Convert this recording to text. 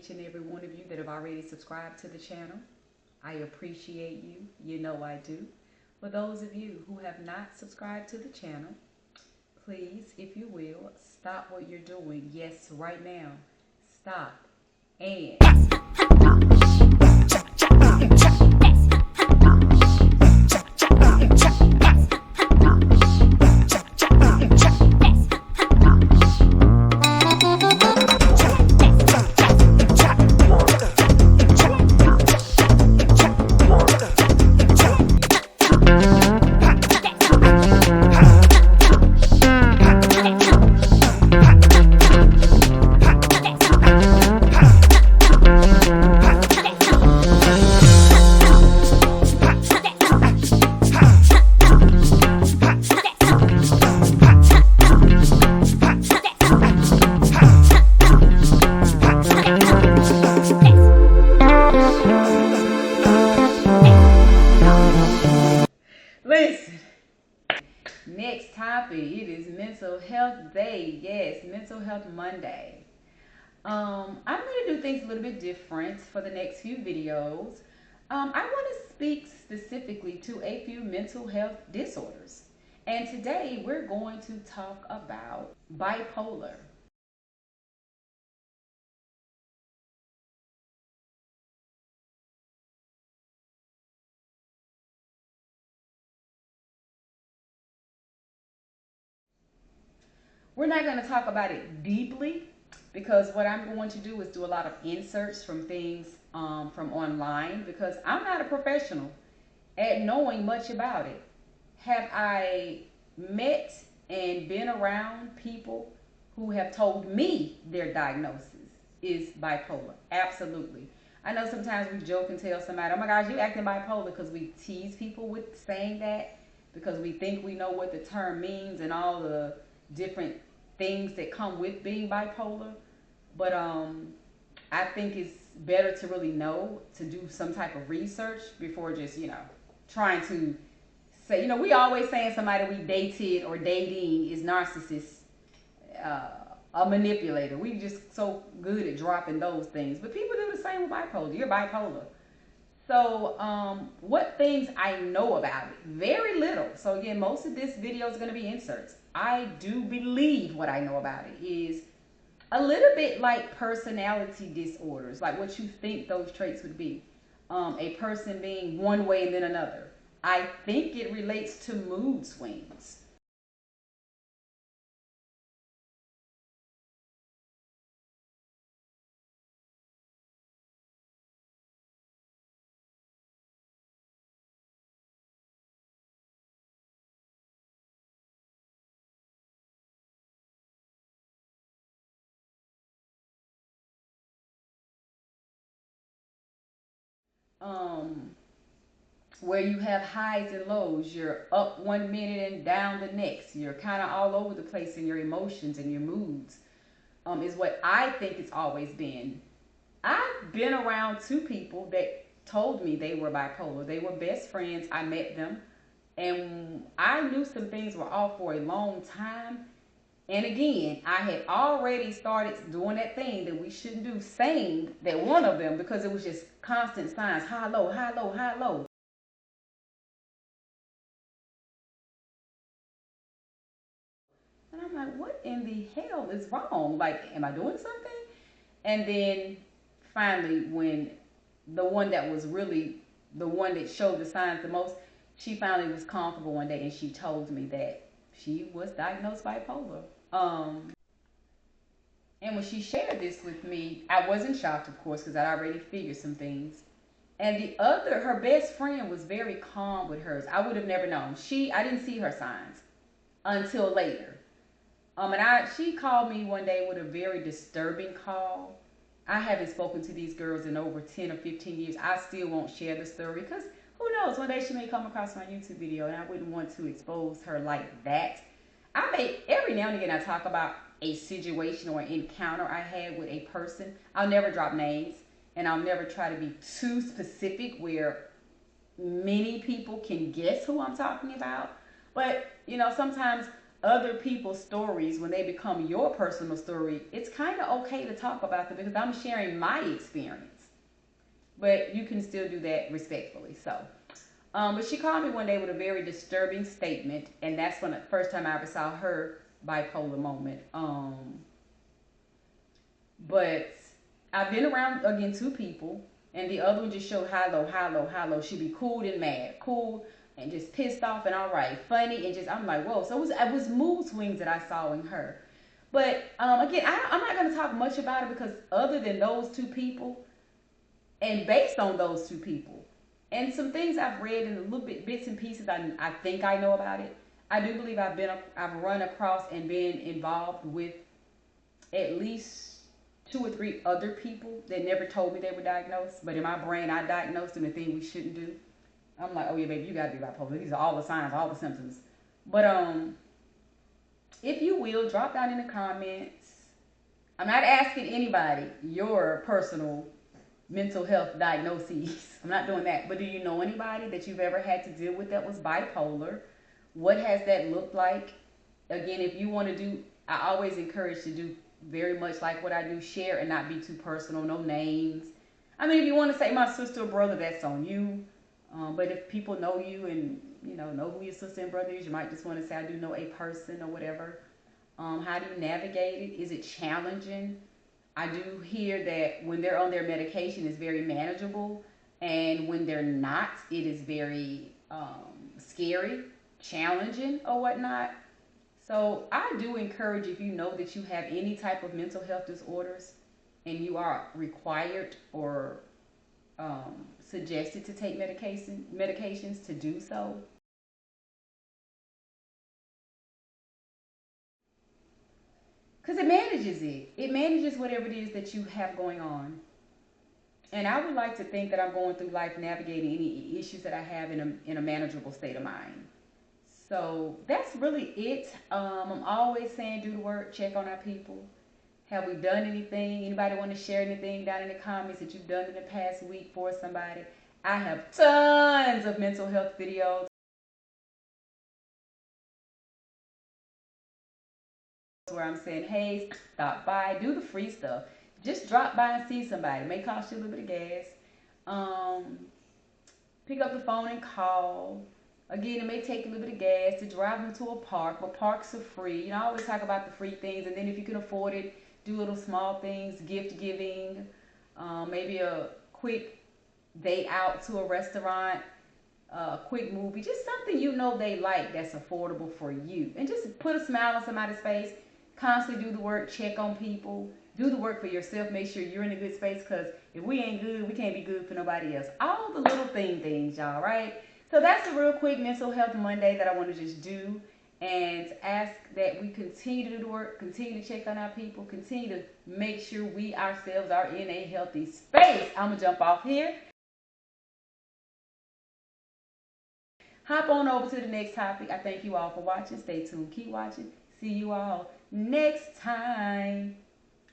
each and every one of you that have already subscribed to the channel. I appreciate you. You know I do. For those of you who have not subscribed to the channel, please, if you will, stop what you're doing. Yes, right now. Stop. And listen, next topic, it is Mental Health Day. Yes, Mental Health Monday. I'm going to do things a little bit different for the next few videos. I want to speak specifically to a few mental health disorders. And today we're going to talk about bipolar. We're not going to talk about it deeply because what I'm going to do is do a lot of inserts from things from online, because I'm not a professional at knowing much about it. Have I met and been around people who have told me their diagnosis is bipolar? Absolutely. I know sometimes we joke and tell somebody, oh my gosh, you acting bipolar, because we tease people with saying that because we think we know what the term means and all the different things that come with being bipolar. But I think it's better to really know, to do some type of research before just, trying to say, we always saying somebody we dated or dating is narcissist, a manipulator. We just so good at dropping those things. But people do the same with bipolar. You're bipolar. So what things I know about it? Very little. So again, most of this video is going to be inserts. I do believe what I know about it is a little bit like personality disorders, like what you think those traits would be. A person being one way and then another. I think it relates to mood swings. Where you have highs and lows. You're up one minute and down the next. You're kind of all over the place in your emotions and your moods, is what I think it's always been. I've been around two people that told me they were bipolar. They were best friends. I met them, and I knew some things were off for a long time. And again, I had already started doing that thing that we shouldn't do, saying that one of them, because it was just constant signs, high, low, high, low, high, low. And I'm like, what in the hell is wrong? Like, am I doing something? And then finally, when the one that was really the one that showed the signs the most, she finally was comfortable one day and she told me that she was diagnosed bipolar. And when she shared this with me, I wasn't shocked, of course, because I already figured some things. And her best friend was very calm with hers. I would have never known. I didn't see her signs until later. She called me one day with a very disturbing call. I haven't spoken to these girls in over 10 or 15 years. I still won't share the story because who knows, one day she may come across my YouTube video and I wouldn't want to expose her like that. Every now and again I talk about a situation or an encounter I had with a person. I'll never drop names and I'll never try to be too specific where many people can guess who I'm talking about. But, sometimes other people's stories, when they become your personal story, it's kind of okay to talk about them because I'm sharing my experience. But you can still do that respectfully. So, but she called me one day with a very disturbing statement, and that's when the first time I ever saw her bipolar moment. But I've been around again two people, and the other one just showed high low, high low, high low. She'd be cool and mad, cool and just pissed off and all right, funny and just I'm like whoa. So it was mood swings that I saw in her. But again, I'm not going to talk much about it because other than those two people, and based on those two people, and some things I've read in a little bit bits and pieces, I think I know about it. I do believe I've run across and been involved with at least two or three other people that never told me they were diagnosed, but in my brain I diagnosed them the thing we shouldn't do. I'm like, oh yeah, baby, you gotta be bipolar. These are all the signs, all the symptoms. But if you will, drop down in the comments. I'm not asking anybody your personal mental health diagnoses. I'm not doing that. But do you know anybody that you've ever had to deal with that was bipolar? What has that looked like? Again, if you want to do, I always encourage to do very much like what I do, share and not be too personal, no names. I mean, if you want to say my sister or brother, that's on you. But if people know you and know who your sister and brother is, you might just want to say I do know a person or whatever. How do you navigate it? Is it challenging? I do hear that when they're on their medication, it's very manageable, and when they're not, it is very scary, challenging, or whatnot. So I do encourage, if you know that you have any type of mental health disorders and you are required or suggested to take medications to do so. Because it manages it. It manages whatever it is that you have going on. And I would like to think that I'm going through life navigating any issues that I have in a manageable state of mind. So that's really it. I'm always saying do the work, check on our people. Have we done anything? Anybody want to share anything down in the comments that you've done in the past week for somebody? I have tons of mental health videos where I'm saying, hey, stop by, do the free stuff. Just drop by and see somebody. It may cost you a little bit of gas. Pick up the phone and call. Again, it may take a little bit of gas to drive them to a park, but parks are free. I always talk about the free things, and then if you can afford it, do little small things, gift giving, maybe a quick day out to a restaurant, a quick movie, just something they like that's affordable for you. And just put a smile on somebody's face, constantly do the work, check on people, do the work for yourself, make sure you're in a good space, because if we ain't good, we can't be good for nobody else. All the little things, y'all, right? So that's a real quick Mental Health Monday that I want to just do and ask that we continue to do the work, continue to check on our people, continue to make sure we ourselves are in a healthy space. I'm going to jump off here. Hop on over to the next topic. I thank you all for watching. Stay tuned. Keep watching. See you all next time.